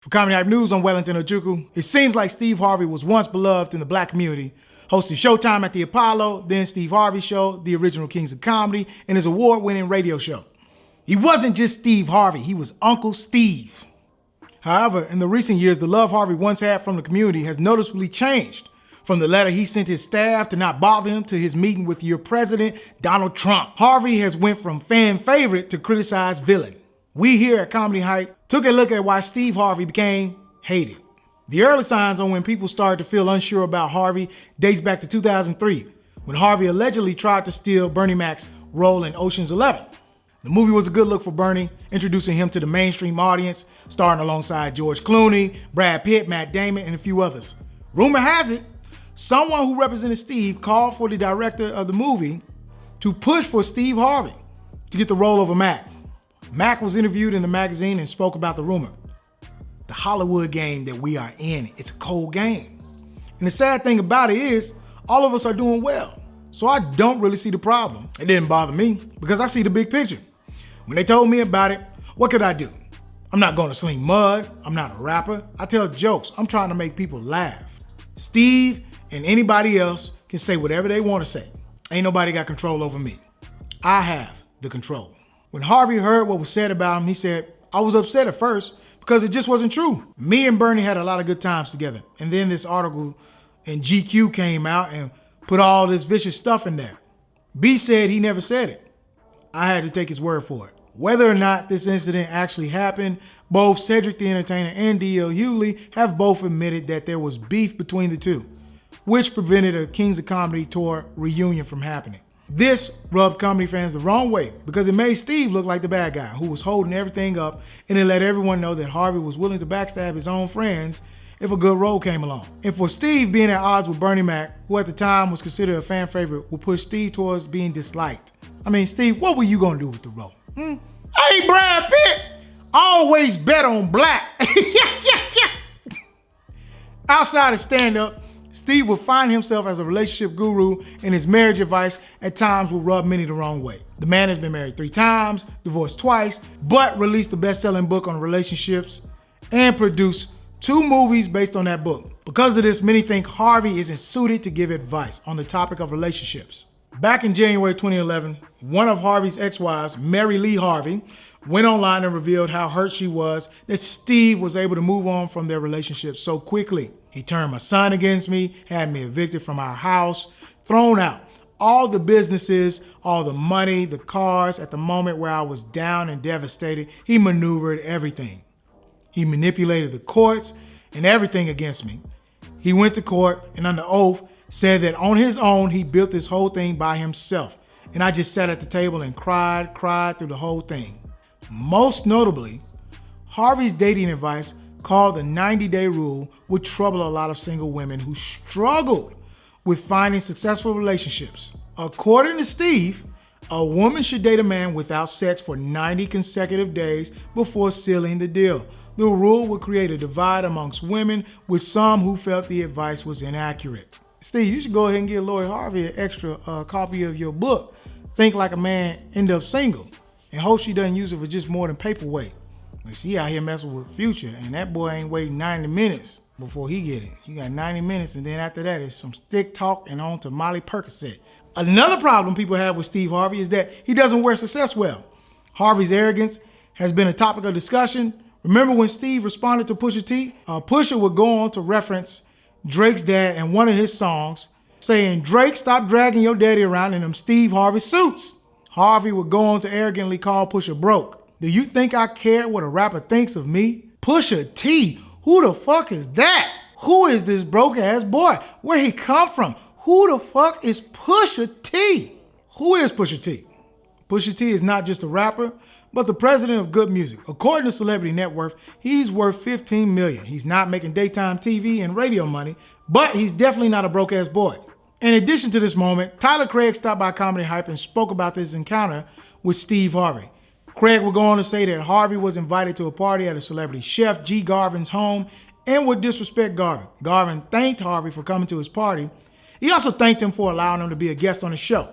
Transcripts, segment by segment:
For Comedy Hype News, I'm Wellington Ojukwu. It seems like Steve Harvey was once beloved in the black community, hosting Showtime at the Apollo, then Steve Harvey Show, the original Kings of Comedy, and his award-winning radio show. He wasn't just Steve Harvey, he was Uncle Steve. However, in the recent years, the love Harvey once had from the community has noticeably changed. From the letter he sent his staff to not bother him to his meeting with your president, Donald Trump. Harvey has went from fan favorite to criticized villain. We here at Comedy Hype took a look at why Steve Harvey became hated. The early signs on when people started to feel unsure about Harvey dates back to 2003, when Harvey allegedly tried to steal Bernie Mac's role in Ocean's 11. The movie was a good look for Bernie, introducing him to the mainstream audience, starring alongside George Clooney, Brad Pitt, Matt Damon, and a few others. Rumor has it, someone who represented Steve called for the director of the movie to push for Steve Harvey to get the role over Mac. Mac was interviewed in the magazine and spoke about the rumor. The Hollywood game that we are in, it's a cold game. And the sad thing about it is, all of us are doing well. So I don't really see the problem. It didn't bother me because I see the big picture. When they told me about it, what could I do? I'm not going to sling mud. I'm not a rapper. I tell jokes. I'm trying to make people laugh. Steve and anybody else can say whatever they want to say. Ain't nobody got control over me. I have the control. When Harvey heard what was said about him, he said, I was upset at first because it just wasn't true. Me and Bernie had a lot of good times together. And then this article in GQ came out and put all this vicious stuff in there. B said he never said it. I had to take his word for it. Whether or not this incident actually happened, both Cedric the Entertainer and D.L. Hughley have both admitted that there was beef between the two, which prevented a Kings of Comedy tour reunion from happening. This rubbed comedy fans the wrong way because it made Steve look like the bad guy who was holding everything up, and it let everyone know that Harvey was willing to backstab his own friends if a good role came along. And for Steve being at odds with Bernie Mac, who at the time was considered a fan favorite, would push Steve towards being disliked. I mean, Steve, what were you gonna do with the role? Hey, Brad Pitt, always bet on black. Outside of stand-up, Steve would find himself as a relationship guru, and his marriage advice at times would rub many the wrong way. The man has been married 3 times, divorced twice, but released a best-selling book on relationships and produced 2 movies based on that book. Because of this, many think Harvey isn't suited to give advice on the topic of relationships. Back in January 2011, one of Harvey's ex-wives, Mary Lee Harvey, went online and revealed how hurt she was that Steve was able to move on from their relationship so quickly. He turned my son against me, had me evicted from our house, thrown out. All the businesses, all the money, the cars, at the moment where I was down and devastated, he maneuvered everything. He manipulated the courts and everything against me. He went to court and under oath said that on his own, he built this whole thing by himself. And I just sat at the table and cried through the whole thing. Most notably, Harvey's dating advice called the 90-day rule would trouble a lot of single women who struggled with finding successful relationships. According to Steve, a woman should date a man without sex for 90 consecutive days before sealing the deal. The rule would create a divide amongst women, with some who felt the advice was inaccurate. Steve, you should go ahead and give Lori Harvey an extra copy of your book, Think Like a Man, End Up Single, and hope she doesn't use it for just more than paperweight. She out here messing with Future, and that boy ain't waiting 90 minutes before he get it. You got 90 minutes, and then after that, it's some stick talk and on to Molly Percocet. Another problem people have with Steve Harvey is that he doesn't wear success well. Harvey's arrogance has been a topic of discussion. Remember when Steve responded to Pusha T? Pusha would go on to reference Drake's dad in one of his songs, saying, "Drake, stop dragging your daddy around in them Steve Harvey suits." Harvey would go on to arrogantly call Pusha broke. Do you think I care what a rapper thinks of me? Pusha T, who the fuck is that? Who is this broke ass boy? Where he come from? Who the fuck is Pusha T? Who is Pusha T? Pusha T is not just a rapper, but the president of good music. According to Celebrity Net Worth, he's worth $15 million. He's not making daytime TV and radio money, but he's definitely not a broke ass boy. In addition to this moment, Tyler Craig stopped by Comedy Hype and spoke about this encounter with Steve Harvey. Craig would go on to say that Harvey was invited to a party at a celebrity chef, G. Garvin's home, and would disrespect Garvin. Garvin thanked Harvey for coming to his party. He also thanked him for allowing him to be a guest on the show.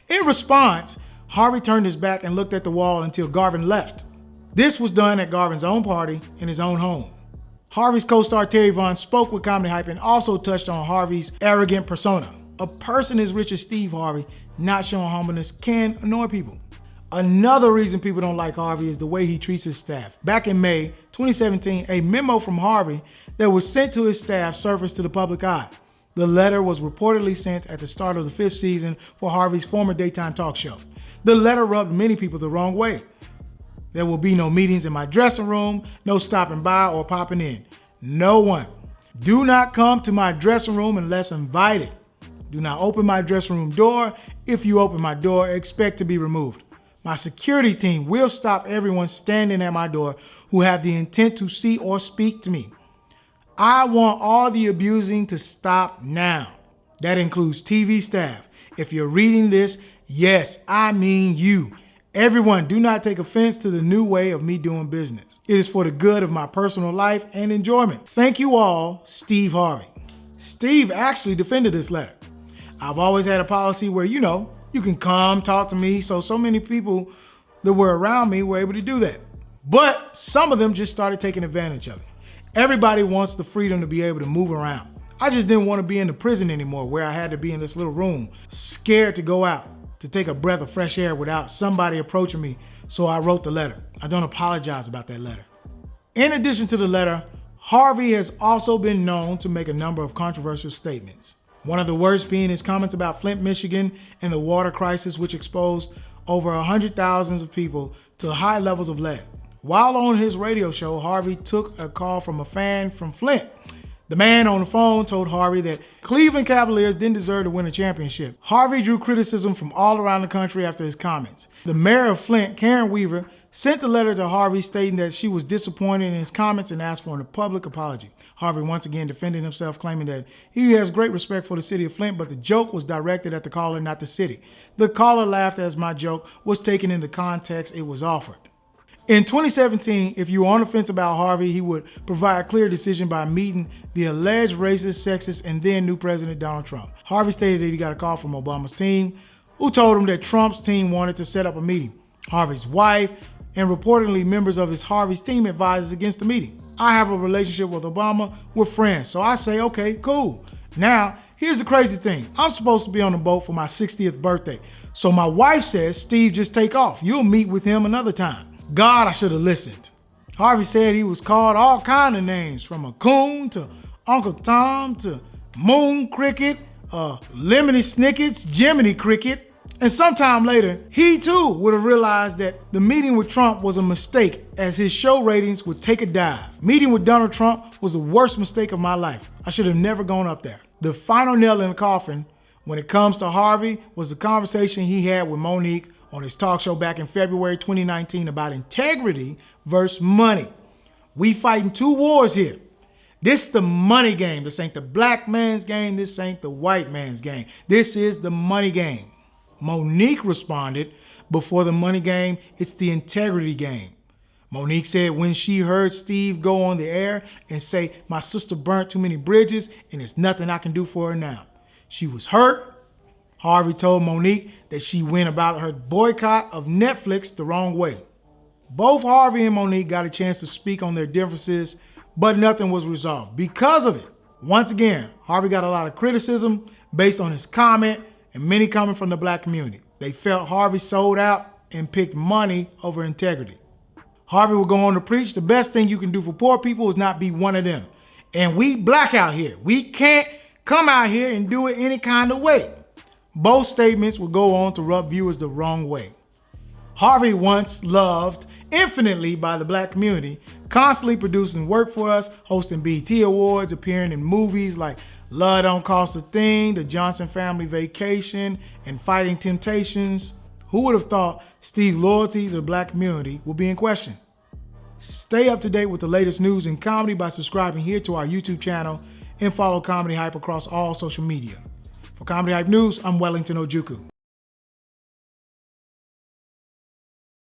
In response, Harvey turned his back and looked at the wall until Garvin left. This was done at Garvin's own party in his own home. Harvey's co-star Terry Vaughn spoke with Comedy Hype and also touched on Harvey's arrogant persona. A person as rich as Steve Harvey not showing humbleness can annoy people. Another reason people don't like Harvey is the way he treats his staff. Back in May 2017, a memo from Harvey that was sent to his staff surfaced to the public eye. The letter was reportedly sent at the start of the 5th season for Harvey's former daytime talk show. The letter rubbed many people the wrong way. There will be no meetings in my dressing room, no stopping by or popping in. No one. Do not come to my dressing room unless invited. Do not open my dressing room door. If you open my door, expect to be removed. My security team will stop everyone standing at my door who have the intent to see or speak to me. I want all the abusing to stop now. That includes TV staff. If you're reading this, yes, I mean you. Everyone, do not take offense to the new way of me doing business. It is for the good of my personal life and enjoyment. Thank you all, Steve Harvey. Steve actually defended this letter. I've always had a policy where, you can come talk to me, so many people that were around me were able to do that. But some of them just started taking advantage of it. Everybody wants the freedom to be able to move around. I just didn't want to be in the prison anymore where I had to be in this little room, scared to go out, to take a breath of fresh air without somebody approaching me, so I wrote the letter. I don't apologize about that letter. In addition to the letter, Harvey has also been known to make a number of controversial statements. One of the worst being his comments about Flint, Michigan and the water crisis, which exposed over 100,000 of people to high levels of lead. While on his radio show, Harvey took a call from a fan from Flint. The man on the phone told Harvey that Cleveland Cavaliers didn't deserve to win a championship. Harvey drew criticism from all around the country after his comments. The mayor of Flint, Karen Weaver, sent a letter to Harvey stating that she was disappointed in his comments and asked for a public apology. Harvey once again defended himself, claiming that he has great respect for the city of Flint, but the joke was directed at the caller, not the city. The caller laughed as my joke was taken in the context it was offered. In 2017, if you were on the fence about Harvey, he would provide a clear decision by meeting the alleged racist, sexist, and then new President Donald Trump. Harvey stated that he got a call from Obama's team, who told him that Trump's team wanted to set up a meeting. Harvey's wife and reportedly members of Harvey's team advised against the meeting. I have a relationship with Obama. We're friends, so I say, okay, cool. Now, here's the crazy thing. I'm supposed to be on the boat for my 60th birthday. So my wife says, Steve, just take off. You'll meet with him another time. God, I should have listened. Harvey said he was called all kind of names, from a coon to Uncle Tom to Moon Cricket, Lemony Snickets, Jiminy Cricket. And sometime later, he too would have realized that the meeting with Trump was a mistake, as his show ratings would take a dive. Meeting with Donald Trump was the worst mistake of my life. I should have never gone up there. The final nail in the coffin when it comes to Harvey was the conversation he had with Monique on his talk show back in February 2019 about integrity versus money. We fighting two wars here. This the money game. This ain't the black man's game. This ain't the white man's game. This is the money game. Monique responded, before the money game, it's the integrity game. Monique said when she heard Steve go on the air and say, my sister burnt too many bridges and there's nothing I can do for her now. She was hurt. Harvey told Monique that she went about her boycott of Netflix the wrong way. Both Harvey and Monique got a chance to speak on their differences, but nothing was resolved because of it. Once again, Harvey got a lot of criticism based on his comment, and many coming from the black community. They felt Harvey sold out and picked money over integrity. Harvey would go on to preach, the best thing you can do for poor people is not be one of them. And we black out here. We can't come out here and do it any kind of way. Both statements would go on to rub viewers the wrong way. Harvey, once loved infinitely by the black community, constantly producing work for us, hosting BET Awards, appearing in movies like Love Don't Cost a Thing, The Johnson Family Vacation, and Fighting Temptations. Who would have thought Steve's loyalty to the black community would be in question? Stay up to date with the latest news in comedy by subscribing here to our YouTube channel and follow Comedy Hype across all social media. For Comedy Hype News, I'm Wellington Ojukwu.